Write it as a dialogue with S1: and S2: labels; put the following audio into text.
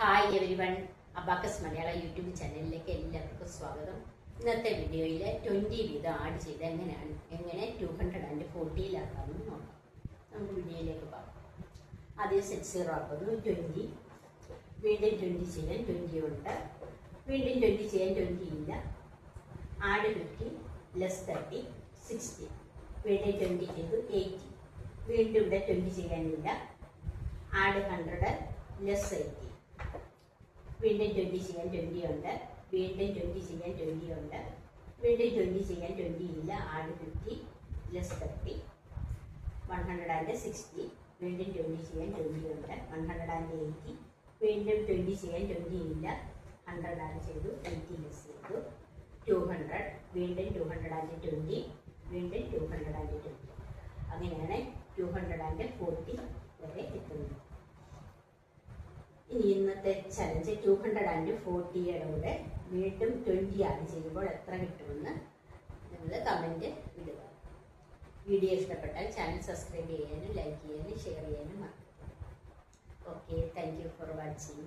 S1: Hi everyone, abacus മലയാള YouTube ചാനലിലേക്ക് എല്ലാവർക്കും സ്വാഗതം. ഇന്നത്തെ വീഡിയോയിൽ 20 വീതം ആഡ് ചെയ്ത് എങ്ങനെ 240 നോക്കാം. നമുക്ക് വീഡിയോയിലേക്ക് പോകാം. ആദ്യം സെറ്റ് 0 ആക്കുന്നു. 20, വീണ്ടും 20 ചെയ്യാൻ 20 ഉണ്ട്, വീണ്ടും 20 ചെയ്യാൻ 20 ഇല്ല. ആഡ് 50 ലെസ് 30 60, വീണ്ടും 20 ചെയ്തു 80, വീണ്ടും ഇവിടെ 20 ചെയ്യാനില്ല. ആഡ് 100 ലെസ് 80, വീണ്ടും 20 ചെയ്യാൻ 20 ഉണ്ട്, വീണ്ടും 20 ചെയ്യാൻ 20 ഉണ്ട്, വീണ്ടും 20 ചെയ്യാൻ 20 ഇല്ല. ആഡ് 50 ലെസ് 30 160, വീണ്ടും 20 ചെയ്യാൻ 20 ഉണ്ട്, 180, വീണ്ടും 20 ചെയ്യാൻ 20 ഇല്ല. 100 ആഡ് ചെയ്തു, 80 ലെസ് ചെയ്തു 200, വീണ്ടും 220, വീണ്ടും 220. അങ്ങനെയാണ് 240 വരെ എത്തുന്നത്. ഇനി ഇന്നത്തെ ചലഞ്ച് 240യുടെ കൂടെ വീണ്ടും 20 ആഡ് ചെയ്യുമ്പോൾ എത്ര കിട്ടുമെന്ന് നിങ്ങൾ കമൻറ്റ് ഇടുക. വീഡിയോ ഇഷ്ടപ്പെട്ടാൽ ചാനൽ സബ്സ്ക്രൈബ് ചെയ്യാനും ലൈക്ക് ചെയ്യാനും ഷെയർ ചെയ്യാനും മറക്കരുത്. Okay, thank you for watching.